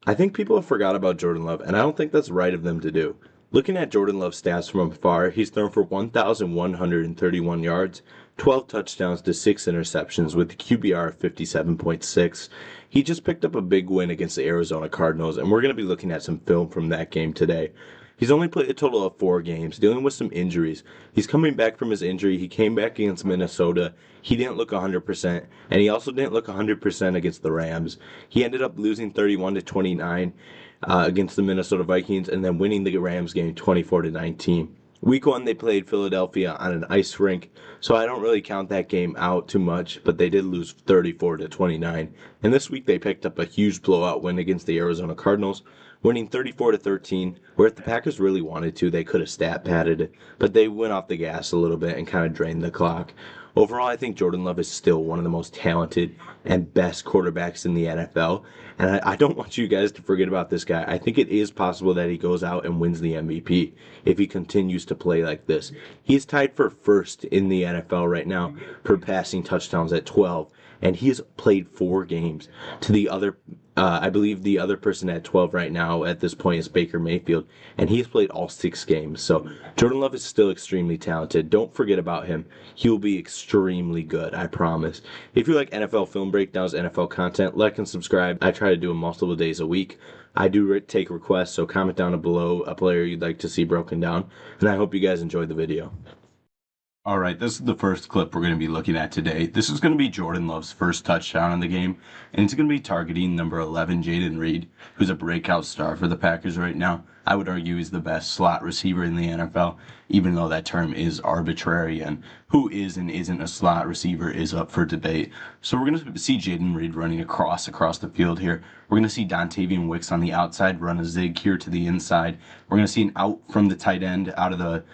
I think people have forgot about Jordan Love, and I don't think that's right of them to do. Looking at Jordan Love's stats from afar, he's thrown for 1,131 yards, 12 touchdowns to 6 interceptions with a QBR of 57.6. He just picked up a big win against the Arizona Cardinals, and we're going to be looking at some film from that game today. He's only played a total of 4 games, dealing with some injuries. He's coming back from his injury. He came back against Minnesota. He didn't look 100%, and he also didn't look 100% against the Rams. He ended up losing 31-29 against the Minnesota Vikings, and then winning the Rams game 24-19. Week 1, they played Philadelphia on an ice rink, so I don't really count that game out too much, but they did lose 34-29. And this week, they picked up a huge blowout win against the Arizona Cardinals, winning 34-13, where if the Packers really wanted to, they could have stat padded it, but they went off the gas a little bit and kind of drained the clock. Overall, I think Jordan Love is still one of the most talented and best quarterbacks in the NFL, and I don't want you guys to forget about this guy. I think it is possible that he goes out and wins the MVP if he continues to play like this. He's tied for first in the NFL right now for passing touchdowns at 12, and he has played 4 games. To the other, I believe the other person at 12 right now at this point is Baker Mayfield, and he's played all 6 games. So Jordan Love is still extremely talented. Don't forget about him. He will be extremely good, I promise. If you like NFL film breakdowns, NFL content, like and subscribe. I try to do them multiple days a week. I do take requests, so comment down below a player you'd like to see broken down, and I hope you guys enjoyed the video. All right, this is the first clip we're going to be looking at today. This is going to be Jordan Love's first touchdown in the game, and it's going to be targeting number 11, Jayden Reed, who's a breakout star for the Packers right now. I would argue he's the best slot receiver in the NFL, even though that term is arbitrary, and who is and isn't a slot receiver is up for debate. So we're going to see Jayden Reed running across the field here. We're going to see Dontavian Wicks on the outside run a zig here to the inside. We're going to see an out from the tight end out of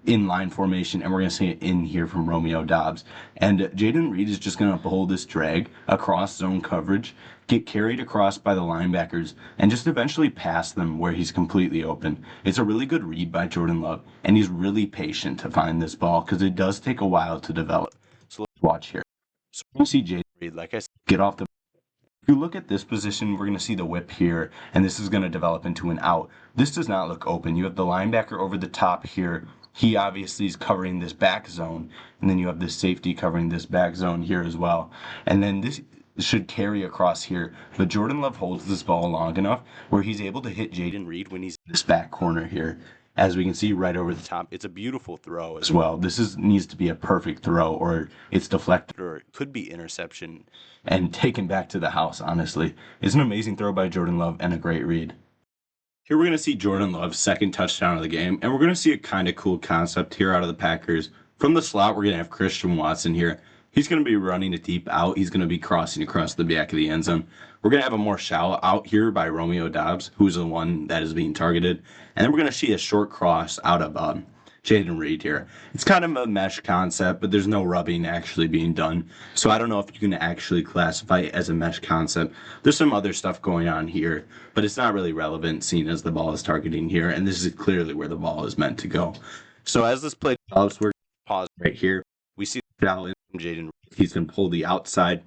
inline formation, and we're going to see it in here from Romeo Doubs. And Jayden Reed is just going to hold this drag across zone coverage, get carried across by the linebackers, and just eventually pass them where he's completely open. It's a really good read by Jordan Love, and he's really patient to find this ball because it does take a while to develop. So let's watch here. So we're going to see Jayden Reed, like I said, get off the... If you look at this position, we're going to see the whip here, and this is going to develop into an out. This does not look open. You have the linebacker over the top here. He obviously is covering this back zone, and then you have this safety covering this back zone here as well. And then this should carry across here, but Jordan Love holds this ball long enough where he's able to hit Jayden Reed when he's in this back corner here. As we can see right over the top, it's a beautiful throw as well. This needs to be a perfect throw, or it's deflected, or it could be interception and taken back to the house, honestly. It's an amazing throw by Jordan Love and a great read. Here we're going to see Jordan Love's second touchdown of the game, and we're going to see a kind of cool concept here out of the Packers. From the slot, we're going to have Christian Watson here. He's going to be running a deep out. He's going to be crossing across the back of the end zone. We're going to have a more shallow out here by Romeo Doubs, who's the one that is being targeted. And then we're going to see a short cross out of Jayden Reed here. It's kind of a mesh concept, but there's no rubbing actually being done. So I don't know if you can actually classify it as a mesh concept. There's some other stuff going on here, but it's not really relevant seeing as the ball is targeting here. And this is clearly where the ball is meant to go. So as this play develops, we're going to pause right here. We see the shallow in from Jayden Reed. He's going to pull the outside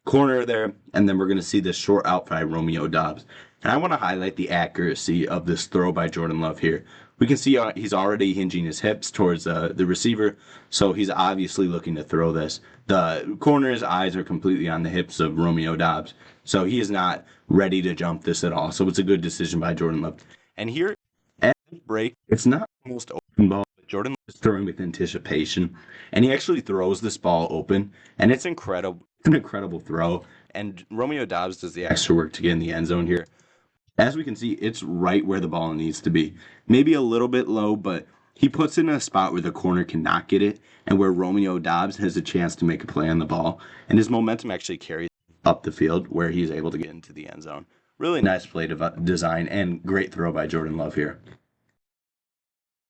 corner there, and then we're going to see this short out by Romeo Doubs. And I want to highlight the accuracy of this throw by Jordan Love here. We can see he's already hinging his hips towards the receiver, so he's obviously looking to throw this. The corner's eyes are completely on the hips of Romeo Doubs, so he is not ready to jump this at all. So it's a good decision by Jordan Love. And here at the break, it's not almost open ball. Jordan Love is throwing with anticipation, and he actually throws this ball open, and it's incredible. It's an incredible throw, and Romeo Doubs does the extra work to get in the end zone here. As we can see, it's right where the ball needs to be. Maybe a little bit low, but he puts it in a spot where the corner cannot get it, and where Romeo Doubs has a chance to make a play on the ball, and his momentum actually carries up the field where he's able to get into the end zone. Really nice play design, and great throw by Jordan Love here.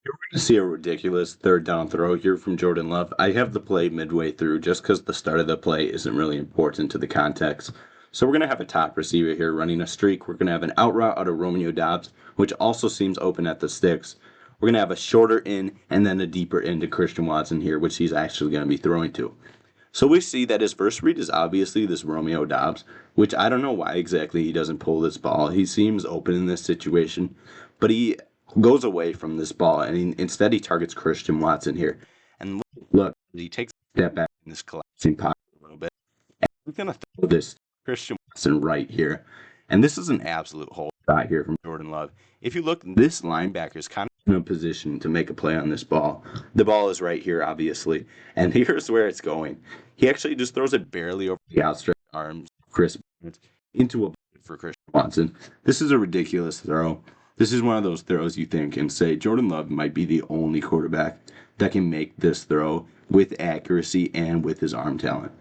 You're going to see a ridiculous third down throw here from Jordan Love. I have the play midway through just because the start of the play isn't really important to the context. So we're going to have a top receiver here running a streak. We're going to have an out route out of Romeo Doubs, which also seems open at the sticks. We're going to have a shorter in and then a deeper in to Christian Watson here, which he's actually going to be throwing to. So we see that his first read is obviously this Romeo Dobbs, which I don't know why exactly he doesn't pull this ball. He seems open in this situation, but he goes away from this ball and instead he targets Christian Watson here. And look, he takes a step back in this collapsing pocket a little bit. And he's going to throw this Christian Watson right here. And this is an absolute hole shot here from Jordan Love. If you look, this linebacker is kind of in a position to make a play on this ball. The ball is right here, obviously. And here's where it's going. He actually just throws it barely over the outstretched arms of Chris into a bucket for Christian Watson. This is a ridiculous throw. This is one of those throws you think and say Jordan Love might be the only quarterback that can make this throw with accuracy and with his arm talent.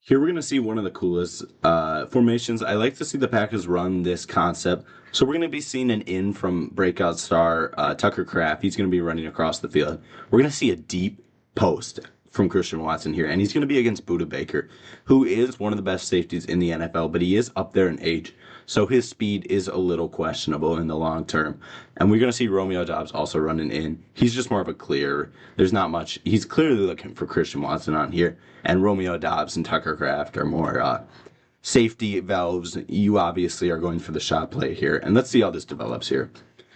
Here we're going to see one of the coolest formations. I like to see the Packers run this concept. So we're going to be seeing an in from breakout star Tucker Kraft. He's going to be running across the field. We're going to see a deep post from Christian Watson here, and he's going to be against Budda Baker, who is one of the best safeties in the NFL, but he is up there in age, so his speed is a little questionable in the long term. And we're going to see Romeo Dobbs also running in. He's just more of a clear. There's not much. He's clearly looking for Christian Watson on here, and Romeo Dobbs and Tucker Kraft are more safety valves. You obviously are going for the shot play here, and let's see how this develops here.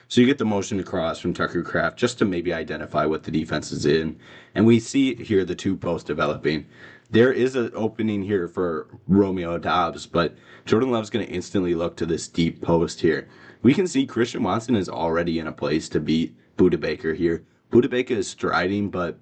So you get the motion across from Tucker Kraft just to maybe identify what the defense is in. And we see here the two posts developing. There is an opening here for Romeo Dobbs, but Jordan Love's going to instantly look to this deep post here. We can see Christian Watson is already in a place to beat Budda Baker here. Budda Baker is striding, but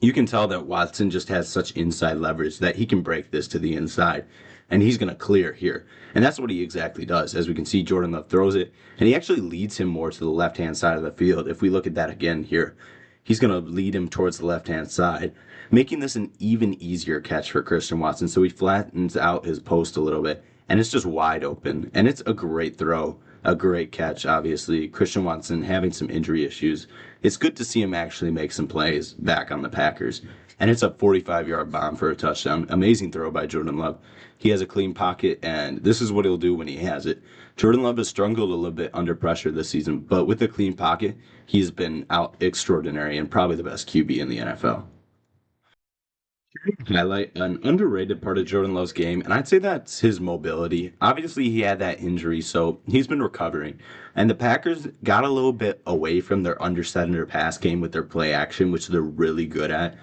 you can tell that Watson just has such inside leverage that he can break this to the inside. And he's going to clear here. And that's what he exactly does. As we can see, Jordan Love throws it, and he actually leads him more to the left-hand side of the field. If we look at that again here, he's going to lead him towards the left-hand side, making this an even easier catch for Christian Watson. So he flattens out his post a little bit, and it's just wide open. And it's a great throw, a great catch, obviously. Christian Watson having some injury issues. It's good to see him actually make some plays back on the Packers. And it's a 45-yard bomb for a touchdown. Amazing throw by Jordan Love. He has a clean pocket, and this is what he'll do when he has it. Jordan Love has struggled a little bit under pressure this season, but with a clean pocket, he's been out extraordinary and probably the best QB in the NFL. Highlight an underrated part of Jordan Love's game, and I'd say that's his mobility. Obviously, he had that injury, so he's been recovering. And the Packers got a little bit away from their under center pass game with their play action, which they're really good at.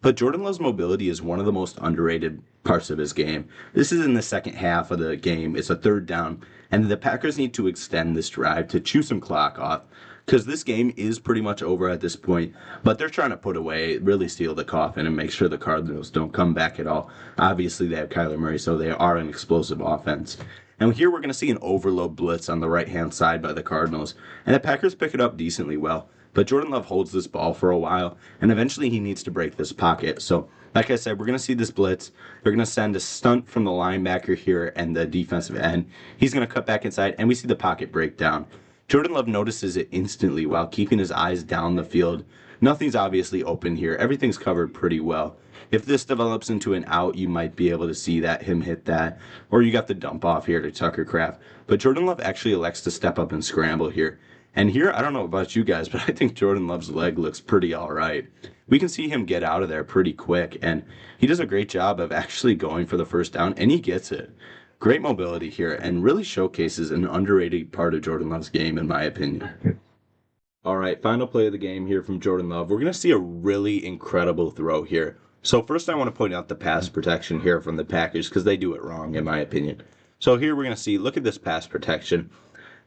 But Jordan Love's mobility is one of the most underrated parts of his game. This is in the second half of the game. It's a third down, and the Packers need to extend this drive to chew some clock off because this game is pretty much over at this point. But they're trying to put away, really steal the coffin and make sure the Cardinals don't come back at all. Obviously, they have Kyler Murray, so they are an explosive offense. And here we're going to see an overload blitz on the right-hand side by the Cardinals, and the Packers pick it up decently well. But Jordan Love holds this ball for a while, and eventually he needs to break this pocket. So, like I said, we're going to see this blitz. They're going to send a stunt from the linebacker here and the defensive end. He's going to cut back inside, and we see the pocket break down. Jordan Love notices it instantly while keeping his eyes down the field. Nothing's obviously open here. Everything's covered pretty well. If this develops into an out, you might be able to see that him hit that. Or you got the dump off here to Tucker Kraft. But Jordan Love actually elects to step up and scramble here. And here, I don't know about you guys, but I think Jordan Love's leg looks pretty all right. We can see him get out of there pretty quick, and he does a great job of actually going for the first down, and he gets it. Great mobility here, and really showcases an underrated part of Jordan Love's game, in my opinion. All right, final play of the game here from Jordan Love. We're going to see a really incredible throw here. So first I want to point out the pass protection here from the Packers because they do it wrong, in my opinion. So here we're going to see, look at this pass protection.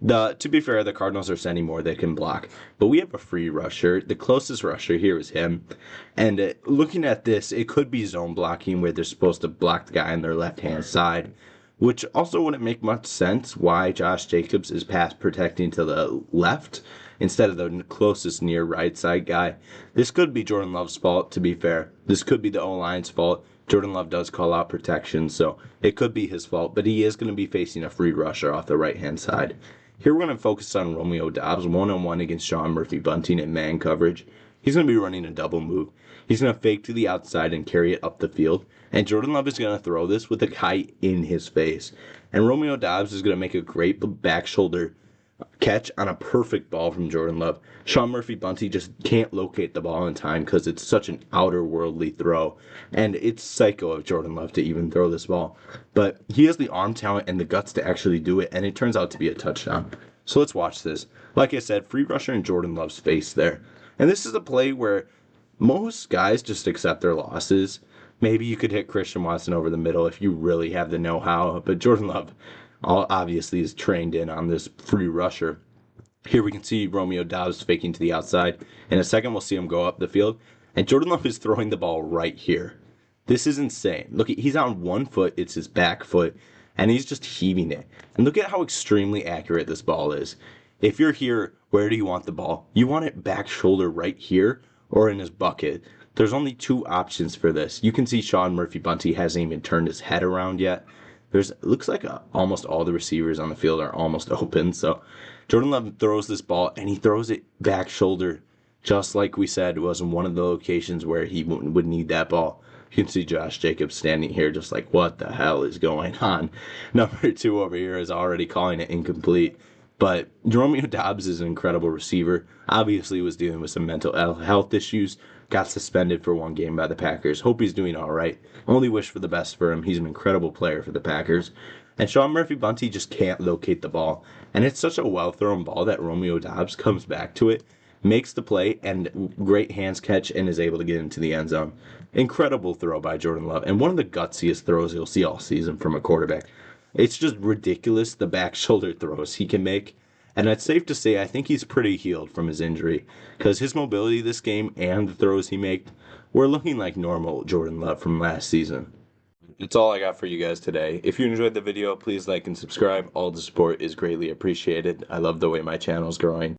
To be fair, the Cardinals are sending more they can block, but we have a free rusher. The closest rusher here is him. And looking at this, it could be zone blocking where they're supposed to block the guy on their left-hand side, which also wouldn't make much sense why Josh Jacobs is pass protecting to the left instead of the closest near right side guy. This could be Jordan Love's fault, to be fair. This could be the O-line's fault. Jordan Love does call out protection, so it could be his fault, but he is going to be facing a free rusher off the right-hand side. Here we're going to focus on Romeo Dobbs, one-on-one against Sean Murphy-Bunting in man coverage. He's going to be running a double move. He's going to fake to the outside and carry it up the field. And Jordan Love is going to throw this with a kite in his face. And Romeo Dobbs is going to make a great back shoulder catch on a perfect ball from Jordan Love. Sean Murphy-Bunting just can't locate the ball in time because it's such an outer worldly throw. And it's psycho of Jordan Love to even throw this ball. But he has the arm talent and the guts to actually do it, and it turns out to be a touchdown. So let's watch this. Like I said, free rusher in Jordan Love's face there. And this is a play where most guys just accept their losses. Maybe you could hit Christian Watson over the middle if you really have the know-how, but Jordan Love obviously is trained in on this free rusher. Here we can see Romeo Doubs faking to the outside. In a second, we'll see him go up the field, and Jordan Love is throwing the ball right here. This is insane. Look, he's on one foot, it's his back foot, and he's just heaving it. And look at how extremely accurate this ball is. If you're here, where do you want the ball? You want it back shoulder right here or in his bucket. There's only two options for this. You can see Sean Murphy-Bunting hasn't even turned his head around yet. It looks like almost all the receivers on the field are almost open. So Jordan Love throws this ball, and he throws it back shoulder, just like we said was in one of the locations where he would need that ball. You can see Josh Jacobs standing here just like, what the hell is going on? Number 2 over here is already calling it incomplete. But Romeo Doubs is an incredible receiver. Obviously was dealing with some mental health issues. Got suspended for 1 game by the Packers. Hope he's doing all right. Only wish for the best for him. He's an incredible player for the Packers. And Sean Murphy-Bunting just can't locate the ball. And it's such a well-thrown ball that Romeo Doubs comes back to it, makes the play, and great hands catch, and is able to get into the end zone. Incredible throw by Jordan Love. And one of the gutsiest throws you'll see all season from a quarterback. It's just ridiculous, the back shoulder throws he can make. And it's safe to say I think he's pretty healed from his injury, because his mobility this game and the throws he made were looking like normal Jordan Love from last season. That's all I got for you guys today. If you enjoyed the video, please like and subscribe. All the support is greatly appreciated. I love the way my channel is growing.